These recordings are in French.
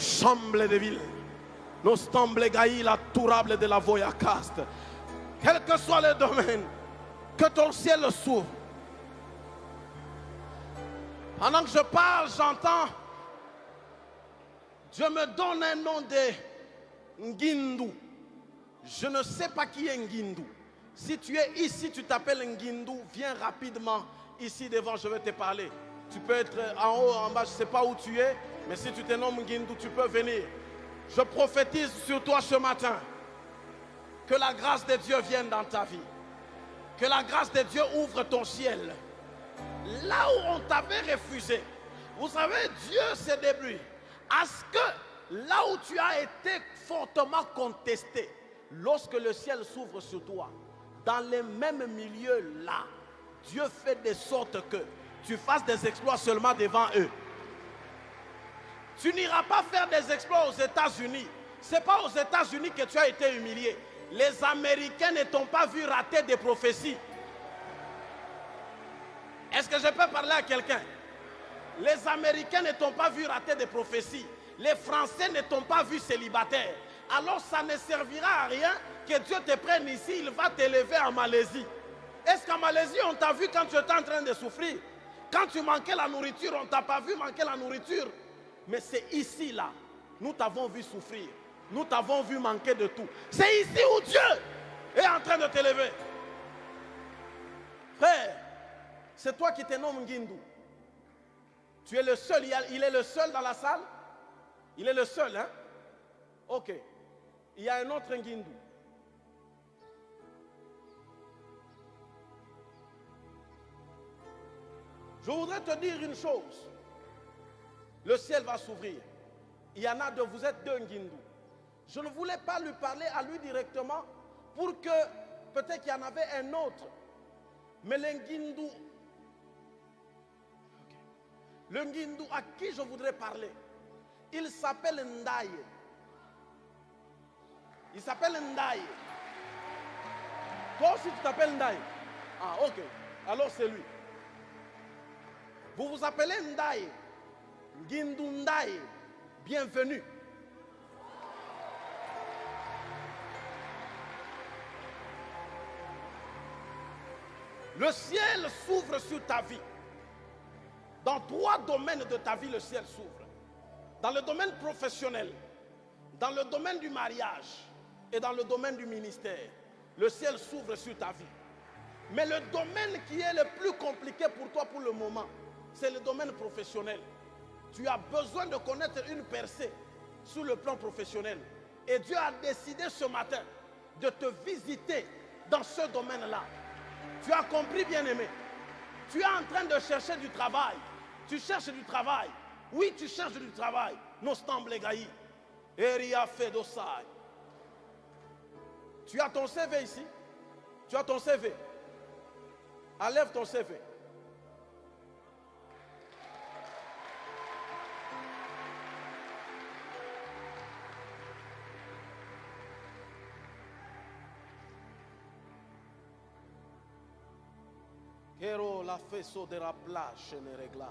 chambre de ville. Nos stamble gaï la tourable de la voya caste. Quel que soit le domaine, que ton ciel s'ouvre. Pendant que je parle, j'entends, Dieu me donne un nom de Ngindou. Je ne sais pas qui est Ngindou. Si tu es ici, tu t'appelles Ngindou, viens rapidement ici devant, je vais te parler. Tu peux être en haut, en bas, je ne sais pas où tu es, mais si tu te nommes Ngindou, tu peux venir. Je prophétise sur toi ce matin que la grâce de Dieu vienne dans ta vie. Que la grâce de Dieu ouvre ton ciel. Là où on t'avait refusé, vous savez, Dieu s'est débrouillé à ce que là où tu as été fortement contesté, lorsque le ciel s'ouvre sur toi, dans les mêmes milieux là, Dieu fait de sorte que tu fasses des exploits seulement devant eux. Tu n'iras pas faire des exploits aux États-Unis. Ce n'est pas aux États-Unis que tu as été humilié. Les Américains ne t'ont pas vu rater des prophéties. Est-ce que je peux parler à quelqu'un? Les Américains ne t'ont pas vu rater des prophéties. Les Français ne t'ont pas vu célibataire. Alors ça ne servira à rien que Dieu te prenne ici, il va t'élever en Malaisie. Est-ce qu'en Malaisie, on t'a vu quand tu étais en train de souffrir? Quand tu manquais la nourriture, on ne t'a pas vu manquer la nourriture. Mais c'est ici, là, nous t'avons vu souffrir. Nous t'avons vu manquer de tout. C'est ici où Dieu est en train de t'élever. Frère, c'est toi qui te nommes Ngindou. Tu es le seul, il est le seul dans la salle? Il est le seul, hein? Ok. Il y a un autre Ngindou. Je voudrais te dire une chose. Le ciel va s'ouvrir. Il y en a deux, vous êtes deux Ngindou. Je ne voulais pas lui parler à lui directement pour que peut-être qu'il y en avait un autre. Mais le Ngindou, le Ngindou à qui je voudrais parler, il s'appelle Ndaye. Il s'appelle Ndaye. Toi aussi tu t'appelles Ndaye? Ah ok, alors c'est lui. Vous vous appelez Ndaye. Ngindou Ndaye. Bienvenue. Le ciel s'ouvre sur ta vie. Dans 3 domaines de ta vie, le ciel s'ouvre. Dans le domaine professionnel, dans le domaine du mariage et dans le domaine du ministère, le ciel s'ouvre sur ta vie. Mais le domaine qui est le plus compliqué pour toi pour le moment, c'est le domaine professionnel. Tu as besoin de connaître une percée sur le plan professionnel. Et Dieu a décidé ce matin de te visiter dans ce domaine-là. Tu as compris, bien-aimé? Tu es en train de chercher du travail. Tu cherches du travail. Oui, tu cherches du travail. Nostamblegaï. Eria Fedosai. Tu as ton CV ici? Tu as ton CV? Enlève ton CV. Kero la feso de la plage ne régla.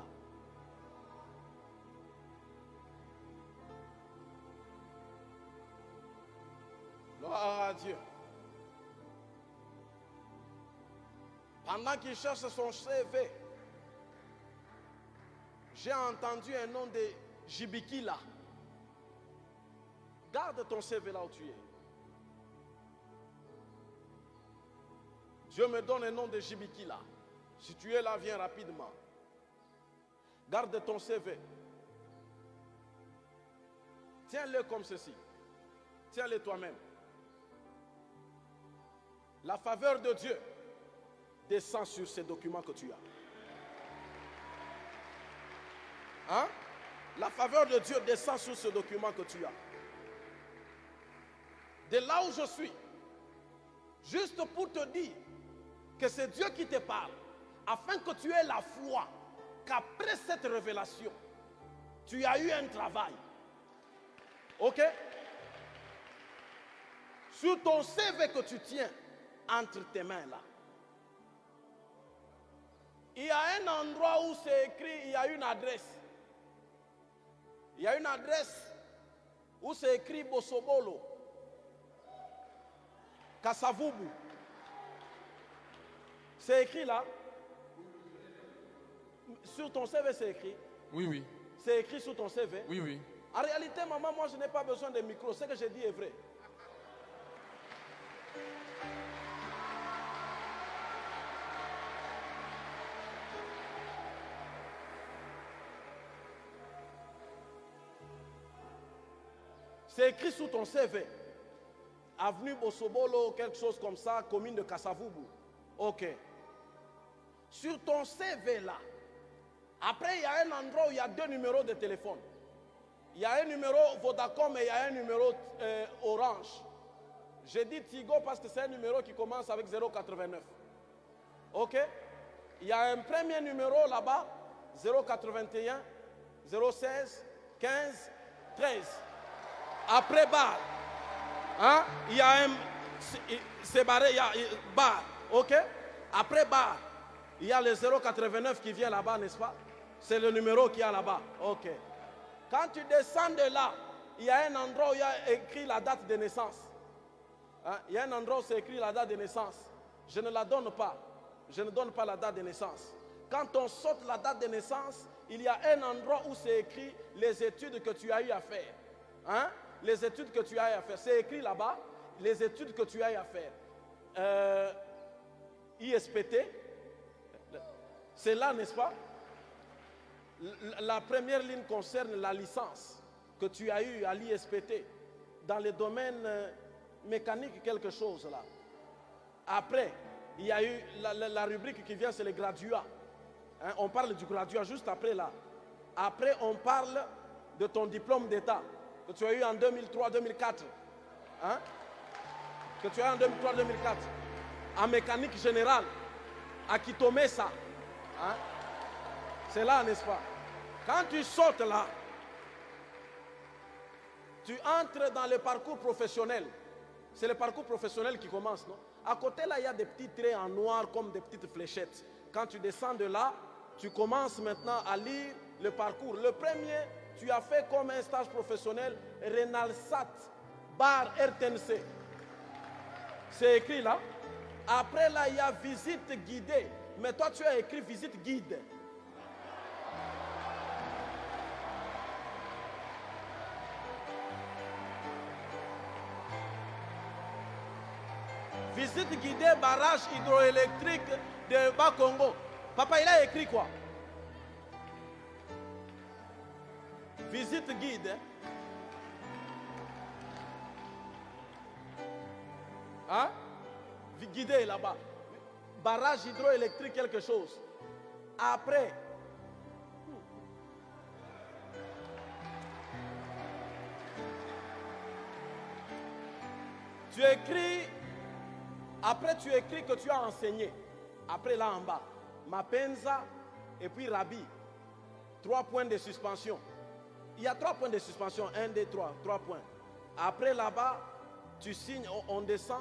Gloire à Dieu. Pendant qu'il cherche son CV, j'ai entendu un nom de Jibikila. Garde ton CV là où tu es. Dieu me donne un nom de Jibikila. Si tu es là, viens rapidement. Garde ton CV. Tiens-le comme ceci. Tiens-le toi-même. La faveur de Dieu descend sur ces documents que tu as. Hein? La faveur de Dieu descend sur ce document que tu as. De là où je suis, juste pour te dire que c'est Dieu qui te parle, afin que tu aies la foi qu'après cette révélation, tu as eu un travail. Ok? Sur ton CV que tu tiens entre tes mains là, il y a un endroit où c'est écrit, il y a une adresse. Il y a une adresse où c'est écrit Bosobolo, Kasavubu. C'est écrit là. Sur ton CV, c'est écrit. Oui, oui. C'est écrit sur ton CV. Oui, oui. En réalité, maman, moi, je n'ai pas besoin de micro. Ce que j'ai dit est vrai. C'est écrit sur ton CV. Avenue Bosobolo, quelque chose comme ça, commune de Kasavubu. Ok. Sur ton CV là, après il y a un endroit où il y a 2 numéros de téléphone. Il y a un numéro Vodacom et il y a un numéro Orange. J'ai dit Tigo parce que c'est un numéro qui commence avec 089. Ok? Il y a un premier numéro là-bas, 081, 016, 15, 13. Après barre, hein? Il y a un... C'est barré, il y a barre. Ok? Après barre, il y a le 089 qui vient là-bas, n'est-ce pas? C'est le numéro qu'il y a là-bas. Ok. Quand tu descends de là, il y a un endroit où il y a écrit la date de naissance. Hein? Il y a un endroit où c'est écrit la date de naissance. Je ne la donne pas. Je ne donne pas la date de naissance. Quand on saute la date de naissance, il y a un endroit où c'est écrit les études que tu as eu à faire. Hein? Les études que tu as eu à faire. C'est écrit là-bas, les études que tu as eu à faire. ISPT, c'est là, n'est-ce pas? La première ligne concerne la licence que tu as eue à l'ISPT dans le domaine mécanique, quelque chose là. Après, il y a eu la rubrique qui vient, c'est les graduats. Hein, on parle du graduat juste après là. Après, on parle de ton diplôme d'État que tu as eu en 2003-2004. Hein? Que tu as eu en 2003-2004. En mécanique générale, à Kitomesa. Hein? C'est là, n'est-ce pas? Quand tu sautes là, tu entres dans le parcours professionnel. C'est le parcours professionnel qui commence, non? À côté là, il y a des petits traits en noir comme des petites fléchettes. Quand tu descends de là, tu commences maintenant à lire le parcours. Le premier, tu as fait comme un stage professionnel Renalsat, bar RTNC. C'est écrit là. Après là, il y a visite guidée. Mais toi, tu as écrit visite guide. Visite guidée, barrage hydroélectrique de Bas-Congo. Papa, il a écrit quoi? Visite guide. Hein? Guidé là-bas. Barrage hydroélectrique, quelque chose. Après, tu écris. Après, tu écris que tu as enseigné. Après, là en bas, Mapenza et puis Rabi. 3 points de suspension. Il y a 3 points de suspension. 1, 2, 3. 3 points. Après, là-bas, tu signes, on descend.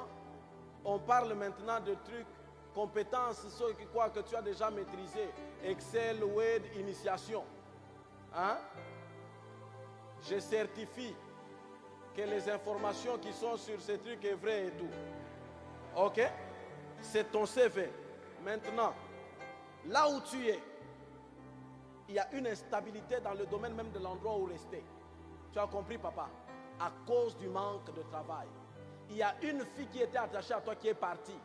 On parle maintenant de trucs, compétences, quoi que tu as déjà maîtrisé. Excel, Word, initiation. Hein? Je certifie que les informations qui sont sur ces trucs est vraies et tout. Ok? C'est ton CV. Maintenant, là où tu es, il y a une instabilité dans le domaine même de l'endroit où rester. Tu as compris, papa? À cause du manque de travail. Il y a une fille qui était attachée à toi qui est partie.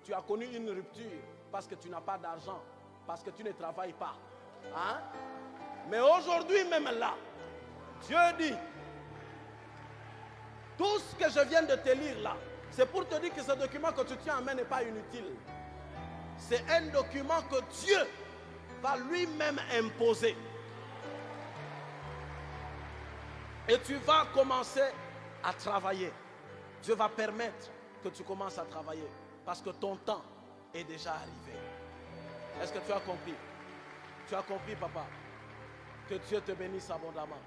Tu as connu une rupture parce que tu n'as pas d'argent, parce que tu ne travailles pas. Hein? Mais aujourd'hui même là, Dieu dit, tout ce que je viens de te lire là, c'est pour te dire que ce document que tu tiens en main n'est pas inutile. C'est un document que Dieu va lui-même imposer. Et tu vas commencer à travailler. Dieu va permettre que tu commences à travailler. Parce que ton temps est déjà arrivé. Est-ce que tu as compris? Tu as compris, papa? Que Dieu te bénisse abondamment.